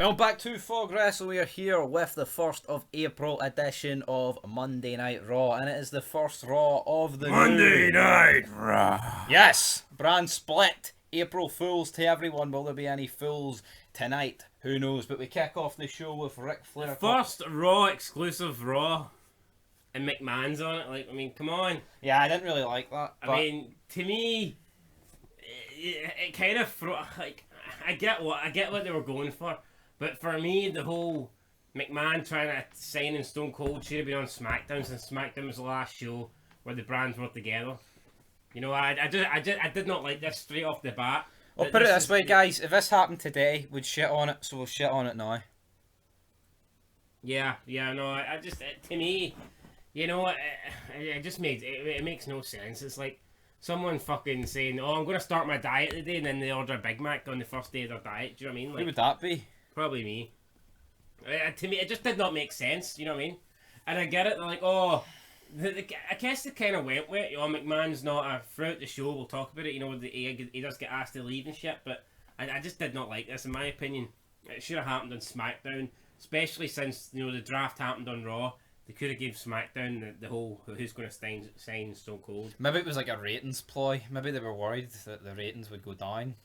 Well, back to Fog Wrestle. We are here with the 1st of April edition of Monday Night Raw, and it is the first Raw of the Monday new... Night Raw. Yes! Brand split. April Fools to everyone. Will there be any fools tonight? Who knows? But we kick off the show with Ric Flair. First Raw exclusive Raw, and McMahon's on it. Like, I mean, come on. Yeah, I didn't really like that. I mean, to me, it kind of like I get what they were going for, but for me, the whole McMahon trying to sign in Stone Cold should have been on SmackDown, since SmackDown was the last show where the brands were together. You know, I did not like this straight off the bat. I'll put it this way, guys. If this happened today, we'd shit on it, so we'll shit on it now. Yeah, no, I just, to me, you know, it just makes no sense. It's like someone fucking saying, "Oh, I'm going to start my diet today," and then they order a Big Mac on the first day of their diet. Do you know what I mean? Like, Who would that be? Probably me. To me, it just did not make sense. You know what I mean? And I get it. They're like, "Oh, I guess they kind of went with it. Oh, McMahon's not throughout the show. We'll talk about it. You know, he does get asked to leave and shit." But I just did not like this. In my opinion, it should have happened on SmackDown, especially since, you know, the draft happened on Raw. They could have given SmackDown the whole who's going to sign Stone Cold. Maybe it was like a ratings ploy. Maybe they were worried that the ratings would go down.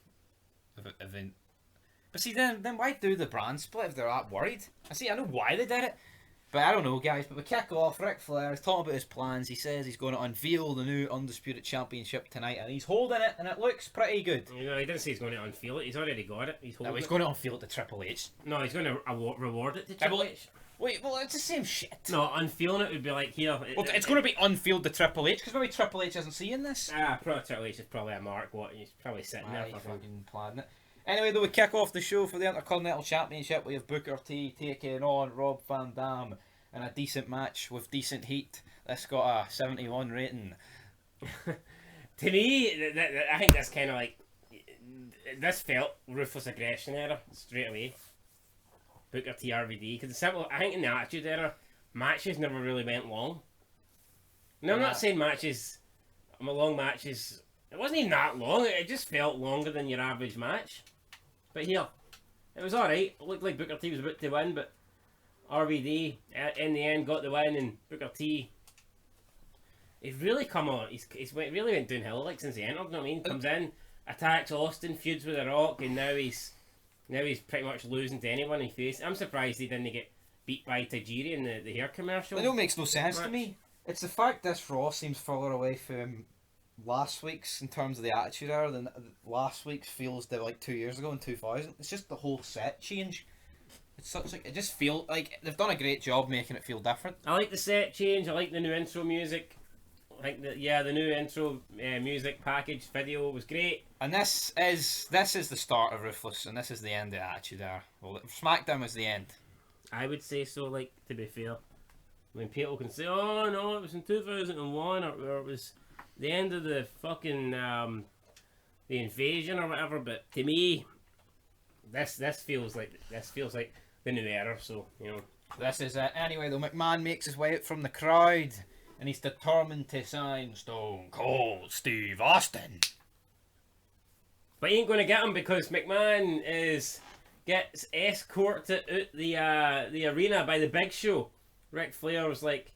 But see, then why do the brand split if they're that worried? I know why they did it, but I don't know, guys. But we kick off. Ric Flair is talking about his plans. He says he's going to unveil the new Undisputed Championship tonight, and he's holding it, and it looks pretty good. You know, he didn't say he's going to unveil it. He's already got it. He's holding He's it. going to unveil it to Triple H. No, he's going to reward it to Triple H. Wait, well, it's the same shit. No, unfeeling it would be like, here. Well, it's going to be unveiled to Triple H, because maybe Triple H isn't seeing this. Probably Triple H is probably a mark. What, he's probably sitting there fucking planning it. Anyway, though, we kick off the show for the Intercontinental Championship. We have Booker T taking on Rob Van Dam in a decent match with decent heat. This got a 71 rating. To me, I think that's kind of like, this felt ruthless aggression era straight away. Booker T RVD, because I think in the Attitude Era, matches never really went long. No, I'm not saying long matches. It wasn't even that long. It just felt longer than your average match. But here, it was alright. It looked like Booker T was about to win, but RVD in the end got the win, and Booker T, he's really come on. He's really went downhill like since he entered. You know what I mean? Comes in, attacks Austin, feuds with The Rock, and now he's pretty much losing to anyone he faces. I'm surprised he didn't get beat by Tajiri in the hair commercial. It don't makes no sense to me. It's the fact this Raw seems further away from last week's in terms of the Attitude Era than last week's feels like 2 years ago in 2000. It's just the whole set change. It's such like, it just feels like they've done a great job making it feel different. I like the set change. I like the new intro music. I think the new intro music package video was great. And this is the start of Ruthless, and this is the end of the Attitude Era. Well, SmackDown was the end. I would say so. Like, to be fair, when people can say, "Oh no, it was in 2001," or it was the end of the fucking the invasion or whatever, but to me, this feels like the new era. So, you know, this is it. Anyway, though, McMahon makes his way out from the crowd, and he's determined to sign Stone Cold Steve Austin. But he ain't going to get him, because McMahon gets escorted out the arena by the Big Show. Ric Flair was like,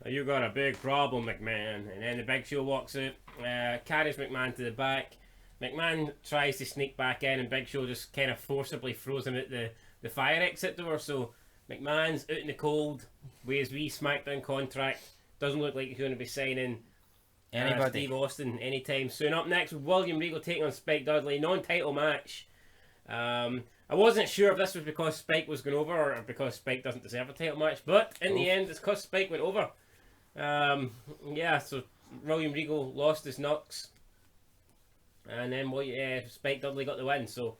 "Oh, you got a big problem, McMahon." And then the Big Show walks out, carries McMahon to the back. McMahon tries to sneak back in, and Big Show just kind of forcibly throws him out the fire exit door. So McMahon's out in the cold with his wee SmackDown contract. Doesn't look like he's going to be signing Steve Austin anytime soon. Up next with William Regal taking on Spike Dudley, non-title match. I wasn't sure if this was because Spike was going over or because Spike doesn't deserve a title match, but in the end it's because Spike went over. So William Regal lost his knucks, and then Spike Dudley got the win. So,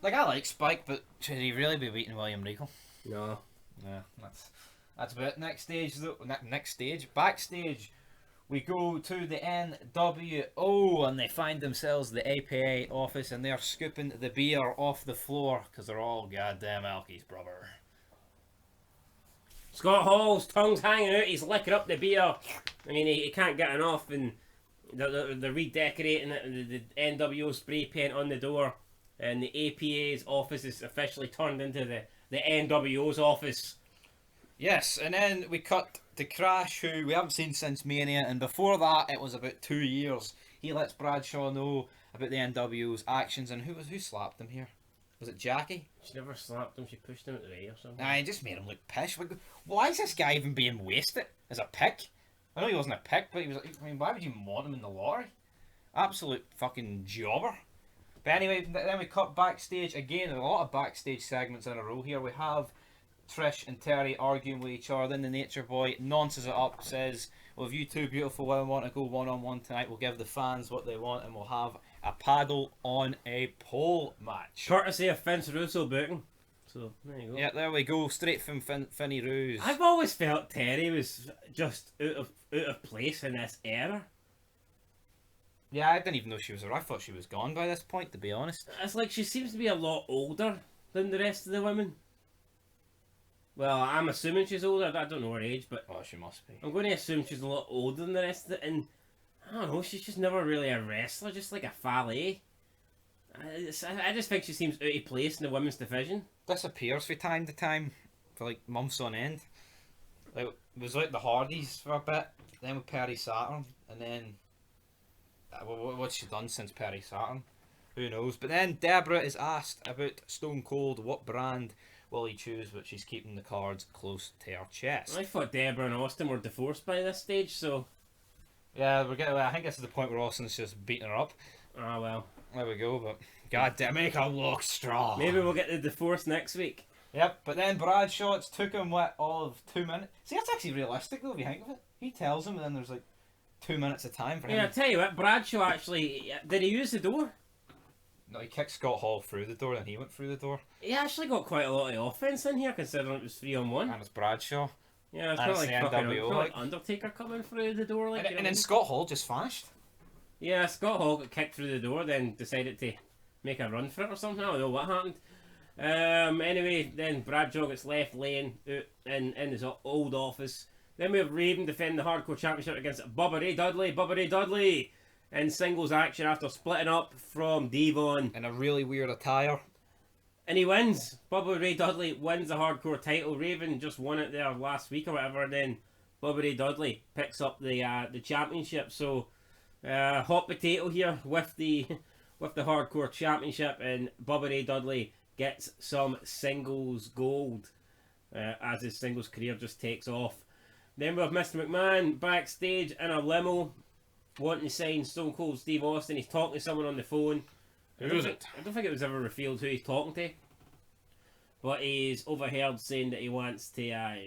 like, I like Spike, but should he really be beating William Regal? No. Yeah, that's about it. Next stage, though. Backstage, we go to the NWO, and they find themselves the APA office, and they're scooping the beer off the floor because they're all goddamn alkies, brother. Scott Hall's tongue's hanging out. He's licking up the beer. I mean, he can't get enough, and they're redecorating it. The NWO spray paint on the door and the APA's office is officially turned into the NWO's office. Yes, and then we cut to Crash, who we haven't seen since Mania, and before that it was about 2 years. He lets Bradshaw know about the NWO's actions, and who slapped him here? Was it Jackie? She never slapped him, she pushed him out the way or something. Nah, he just made him look pish. Like, why is this guy even being wasted as a pick? I know he wasn't a pick, but he was. I mean, why would you want him in the lottery? Absolute fucking jobber. But anyway, then we cut backstage again. A lot of backstage segments in a row here. We have Trish and Terry arguing with each other. Then the Nature Boy nonces it up, says, well, if you two beautiful women want to go one-on-one tonight, we'll give the fans what they want and we'll have a paddle on a pole match. Courtesy of Vince Russo booking. So, there you go. Yeah, there we go. Straight from Finny Ruse. I've always felt Terry was just out of place in this era. Yeah, I didn't even know she was around. I thought she was gone by this point, to be honest. It's like she seems to be a lot older than the rest of the women. Well, I'm assuming she's older. I don't know her age, but Oh, she must be. I'm going to assume she's a lot older than the rest of it. And I don't know, she's just never really a wrestler, just like a valet. I just think she seems out of place in the women's division. Disappears from time to time for like months on end. Like, it was like the Hardys for a bit, then with Perry Saturn, and then what's she done since Perry Saturn? Who knows? But then Deborah is asked about Stone Cold, what brand will he choose, but she's keeping the cards close to her chest. I thought Deborah and Austin were divorced by this stage, so... Yeah, we're getting. I think this is the point where Austin's just beating her up. Ah, well. There we go, but god damn, make her look strong. Maybe we'll get the divorce next week. Yep, but then Bradshaw, it's took him all of 2 minutes. See, that's actually realistic though, if you think of it. He tells him, and then there's like 2 minutes of time for him. Yeah, I'll tell you what, Bradshaw actually... Did he use the door? No, he kicked Scott Hall through the door, and he went through the door. He actually got quite a lot of offense in here, considering it was 3-on-1. And it's Bradshaw. Yeah, it's And kind of it's like the fucking NWO, like Undertaker coming through the door. Like, And then Scott Hall just vanished. Yeah, Scott Hall got kicked through the door, then decided to make a run for it or something. I don't know what happened. Anyway, then Bradshaw gets left laying out in his old office. Then we have Raven defend the Hardcore Championship against Bubba Ray Dudley. Bubba Ray Dudley in singles action after splitting up from Devon. In a really weird attire. And he wins. Bubba Ray Dudley wins the Hardcore title. Raven just won it there last week or whatever. And then Bubba Ray Dudley picks up the championship. So hot potato here with the Hardcore Championship, and Bubba Ray Dudley gets some singles gold as his singles career just takes off. Then we have Mr. McMahon backstage in a limo wanting to sign Stone Cold Steve Austin. He's talking to someone on the phone. Who is it? I don't think it was ever revealed who he's talking to. But he's overheard saying that he wants to...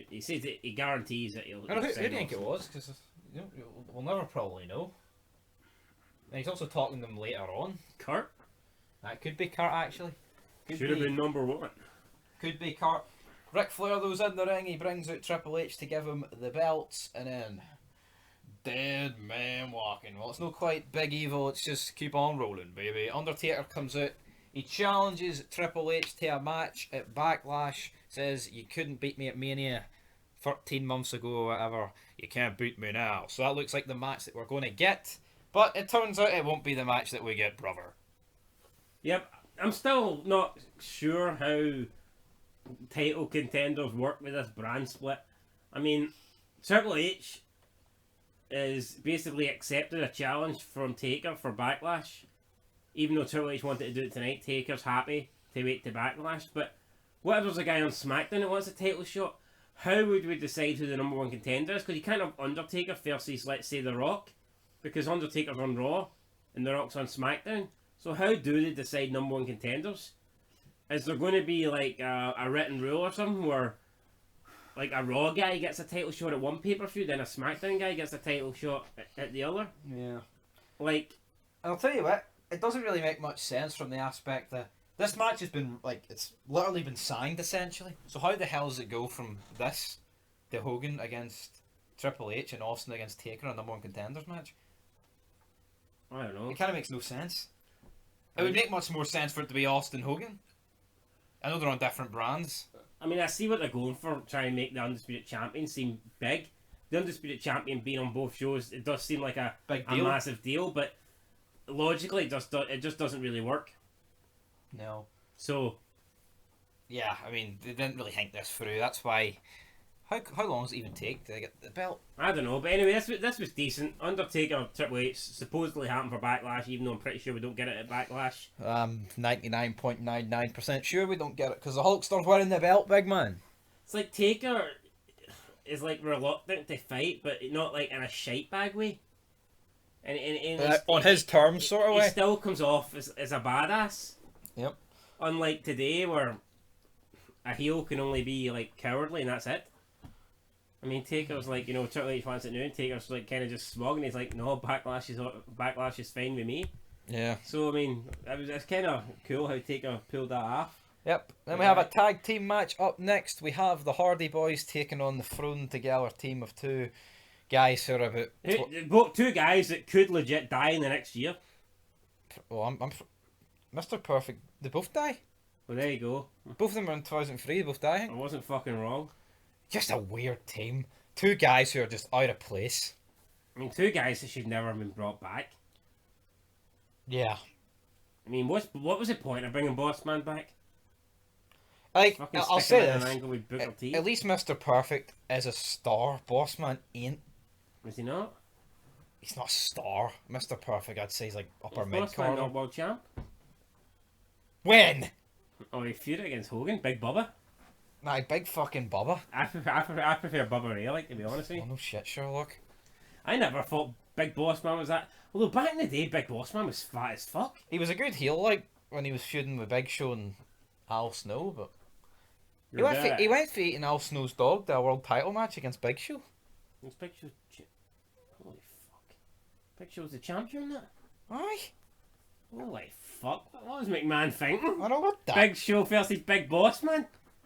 he says that he guarantees that he'll... Who do you think it was? Because we'll never probably know. And he's also talking to them later on. Kurt? That could be Kurt, actually. Should have been number one. Could be Kurt. Ric Flair goes in the ring, he brings out Triple H to give him the belts, and then... Dead man walking. Well, it's not quite Big Evil, it's just keep on rolling, baby. Undertaker comes out, he challenges Triple H to a match at Backlash, says, you couldn't beat me at Mania 13 months ago or whatever, you can't beat me now. So that looks like the match that we're going to get, but it turns out it won't be the match that we get, brother. Yep, I'm still not sure how title contenders work with this brand split. I mean, Triple H is basically accepted a challenge from Taker for Backlash. Even though Triple H wanted to do it tonight, Taker's happy to wait to Backlash. But what if there's a guy on SmackDown that wants a title shot? How would we decide who the number one contender is? Because you can't have Undertaker versus, let's say, The Rock. Because Undertaker's on Raw and The Rock's on SmackDown. So how do they decide number one contenders? Is there going to be like a written rule or something where like a Raw guy gets a title shot at one pay-per-view, then a SmackDown guy gets a title shot at the other? Yeah. Like... I'll tell you what, it doesn't really make much sense from the aspect that this match has been, like, it's literally been signed, essentially. So how the hell does it go from this to Hogan against Triple H and Austin against Taker in a number one contenders match? I don't know. It kind of makes no sense. It would make much more sense for it to be Austin Hogan. I know they're on different brands. I mean, I see what they're going for, trying to make the Undisputed Champion seem big. The Undisputed Champion being on both shows, it does seem like a Big deal. massive deal, but logically it just doesn't really work. No. So, Yeah, I mean, they didn't really think this through. That's why. How long does it even take to get the belt? I don't know. But anyway, this was decent. Undertaker Triple H supposedly happened for Backlash, even though I'm pretty sure we don't get it at Backlash. 99.99% sure we don't get it because the Hulkster's wearing the belt, big man. It's like Taker is like reluctant to fight, but not like in a shite bag way. And On his terms, sort of he way. still comes off as a badass. Yep. Unlike today, where a heel can only be like cowardly and that's it. I mean, Taker's like, you know, Triple H wants it now, and Taker's like kind of just smug, and he's like, no, Backlash is fine with me. Yeah. So I mean, it's kind of cool how Taker pulled that off. Yep. Then we have a tag team match up next. We have the Hardy Boys taking on the thrown together team of two guys who are about Two guys that could legit die in the next year. well, Mr. Perfect. They both die. Well, there you go. Both of them are in 2003. They both die. I think. I wasn't fucking wrong. Just a weird team. Two guys who are just out of place. I mean, two guys that should never have been brought back. Yeah. I mean, what was the point of bringing Bossman back? Like, Fucking I'll stick him say in an this. angle with Booker T. At least Mr. Perfect is a star. Bossman ain't. Is he not? He's not a star. Mr. Perfect, I'd say he's like upper Is mid Bossman card. not world champ? When? Oh, he feuded against Hogan, Big Bubba. Nah, big fucking Bubba. I prefer Bubba Ray, like, to be honest with you. Oh no shit, Sherlock. I never thought Big Boss Man was that. Although back in the day, Big Boss Man was fat as fuck. He was a good heel, like when he was feuding with Big Show and Al Snow, but he went for eating Al Snow's dog to a world title match against Big Show. Was Big Show? Holy fuck! Big Show's the champion. That. Aye. Holy fuck! What was McMahon thinking? I don't know what that. Big Show versus Big Boss Man.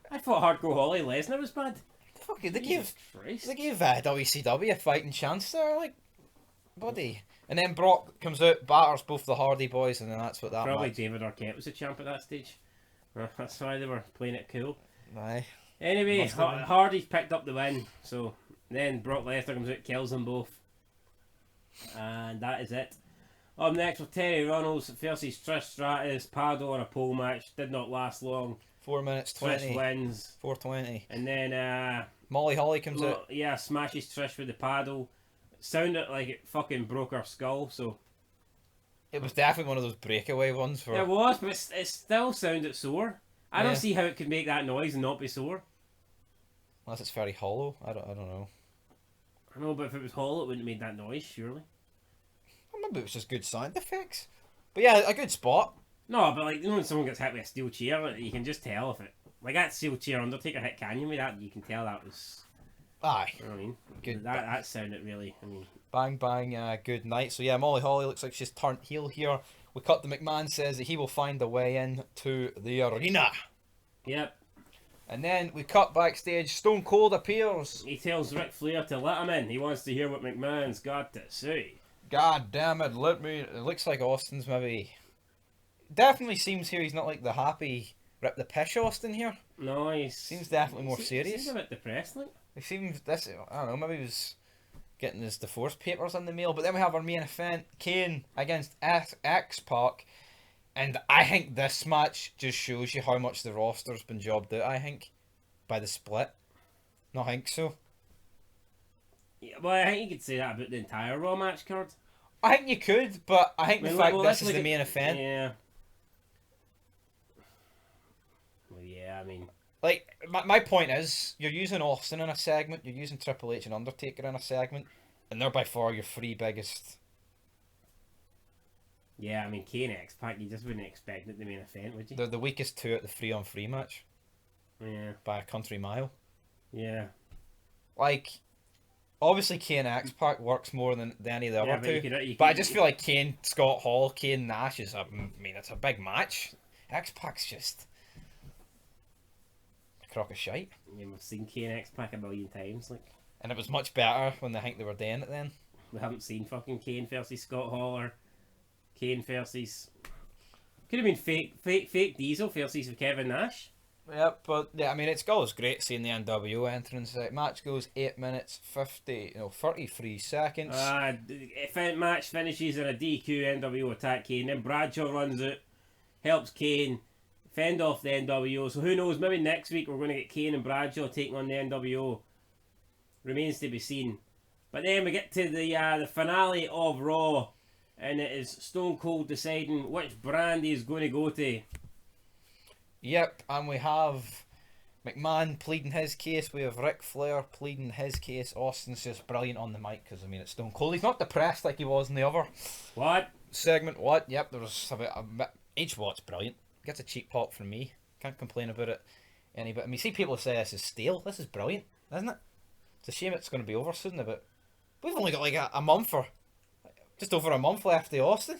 I thought Hardcore Holly Lesnar was bad. Fuck it, they Jesus gave Christ. WCW a fighting chance there, like, buddy. And then Brock comes out, batters both the Hardy Boys, and then that's what that Probably match. David Arquette was the champ at that stage. That's why they were playing it cool. Aye. Anyway, Must have been. Hardy's picked up the win, so then Brock Lesnar comes out, kills them both. And that is it. Up next with Terry Runnels versus Trish Stratus, Pardo in a pole match, did not last long. 4 minutes Trish 20. wins. 4:20. And then, Molly Holly comes out. yeah, smashes Trish with the paddle. Sounded like it fucking broke her skull, so. It was definitely one of those breakaway ones for. It was, but it still sounded sore. I don't Yeah. see how it could make that noise and not be sore. Unless it's very hollow. I don't know. I know, but if it was hollow, it wouldn't have made that noise, surely. Maybe it was just good sound effects. But yeah, a good spot. No, but like, you know when someone gets hit with a steel chair, you can just tell if it... Like that steel chair Undertaker hit Canyon with that, you can tell that was... Aye. You know what I mean? Good. That sounded really... I mean... Bang bang, good night. So yeah, Molly Holly looks like she's turned heel here. We cut the McMahon says that he will find a way in to the arena. Yep. And then we cut backstage. Stone Cold appears. He tells Ric Flair to let him in. He wants to hear what McMahon's got to say. God damn it, let me... It looks like Austin's maybe... Definitely seems here he's not like the happy rip the pish Austin here. No, he seems definitely more serious. Seems a bit depressed, like. He seems this. I don't know. Maybe he was getting his divorce papers in the mail. But then we have our main event: Kane against X-Pac, and I think this match just shows you how much the roster's been jobbed out. I think by the split. No, I think so. Yeah, well, I think you could say that about the entire Raw match card. I think you could, but I think the fact this is the main event. Yeah. Well, yeah, I mean... Like, my point is, you're using Austin in a segment, you're using Triple H and Undertaker in a segment, and they're by far your three biggest... Yeah, I mean, Kane X-Pac, you just wouldn't expect it the main event, would you? They're the weakest two at the 3-on-3 match. Yeah. By a country mile. Yeah. Like, obviously Kane X-Pac works more than any of the other two, but I just feel like Kane, Scott Hall, Kane Nash is it's a big match. X-Pac's just... crock of shite. Yeah, we've seen Kane X-Pac a million times, like. And it was much better when they think they were doing it then. We haven't seen fucking Kane versus Scott Hall or Kane versus... Could have been fake Diesel versus Kevin Nash. Yep, but yeah, I mean, it's always great seeing the NWO entrance. Match goes 8 minutes 33 seconds. Match finishes in a DQ NWO attack Kane. Then Bradshaw runs out, helps Kane, fend off the NWO. So who knows? Maybe next week we're going to get Kane and Bradshaw taking on the NWO. Remains to be seen. But then we get to the finale of Raw, and it is Stone Cold deciding which brand he's going to go to. Yep, and we have McMahon pleading his case. We have Ric Flair pleading his case. Austin's just brilliant on the mic because, I mean, it's Stone Cold. He's not depressed like he was in the other What? segment. What? Yep, there was each watch brilliant. Gets a cheap pop from me. Can't complain about it. But I mean, see people say this is stale. This is brilliant, isn't it? It's a shame it's going to be over soon, but we've only got like a month or just over a month left of Austin.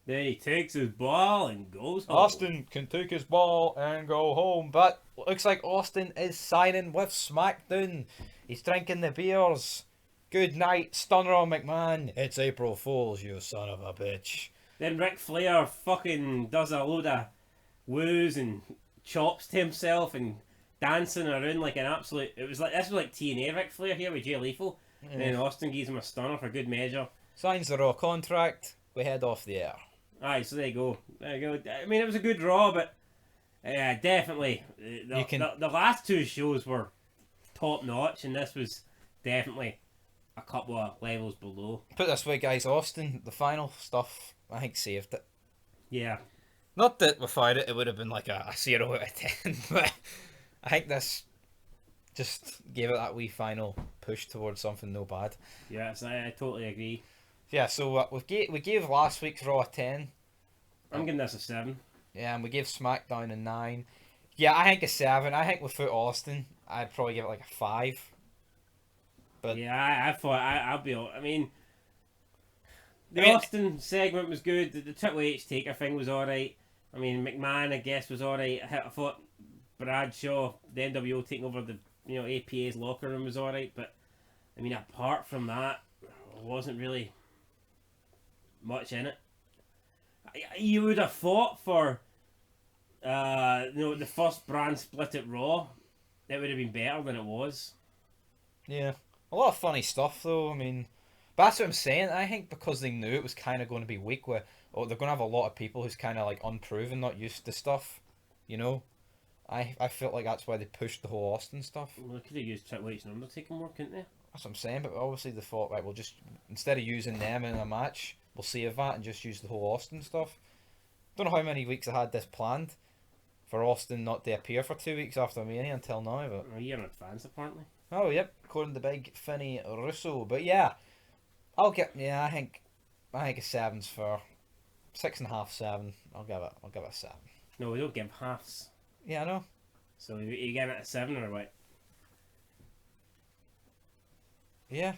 Then he takes his ball and goes home. Austin can take his ball and go home, but looks like Austin is signing with SmackDown. He's drinking the beers. Good night, Stunner on McMahon. It's April Fool's, you son of a bitch. Then Ric Flair fucking does a load of woos and chops to himself and dancing around like an absolute... This was like TNA Ric Flair here with Jay Lethal. Yeah. And then Austin gives him a stunner for good measure. Signs the Raw contract. We head off the air. Aye, so there you go. There you go. I mean, it was a good Raw, but definitely the last two shows were top notch, and this was definitely a couple of levels below. Put it this way, guys, Austin, the final stuff, I think saved it. Yeah. Not that without it, it would have been like a 0 out of 10, but I think this just gave it that wee final push towards something no bad. Yes, I totally agree. Yeah, so we gave last week's Raw a 10. I'm giving this a 7. Yeah, and we gave SmackDown a 9. Yeah, I think a 7. I think without Austin, I'd probably give it like a 5. But yeah, I thought I'll be. I mean, Austin segment was good. The Triple H Taker thing was alright. I mean, McMahon, I guess, was alright. I thought Bradshaw, the NWO taking over the APA's locker room was alright. But I mean, apart from that, wasn't really much in it. You would have fought for the first brand split at Raw. It would have been better than it was. Yeah, a lot of funny stuff though. I mean, but that's what I'm saying. I think because they knew it was kind of going to be weak, they're going to have a lot of people who's kind of like unproven, not used to stuff. I felt like that's why they pushed the whole Austin stuff. Well, they could have used Triple H and Undertaker more, couldn't they? That's what I'm saying, but obviously they thought, right, we'll just, instead of using them in a match, we'll save that and just use the whole Austin stuff. Don't know how many weeks I had this planned for Austin not to appear for 2 weeks after Mania until now, but... A year in advance, apparently. Oh, yep, according to Big Finny Russo. But yeah, I think a 7's fair. 6.5, 7. I'll give it a 7. No, we don't give halves. Yeah, I know. So you get it a 7 or what? Yeah.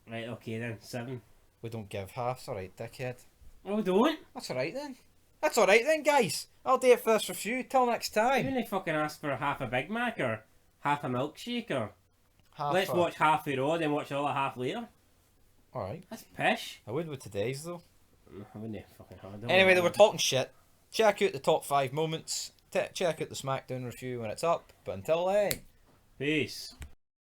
Right, okay then, 7. We don't give halves, alright, dickhead. Oh, we don't? That's alright then, guys. I'll do it for this review. Till next time. Even they fucking ask for half a Big Mac or half a milkshake or... Let's watch half the Raw, then watch the other half later. Alright. That's pish. I would with today's, though. I wouldn't fucking hard. Anyway, they were talking shit. Check out the top 5 moments. Check out the SmackDown review when it's up. But until then... Peace.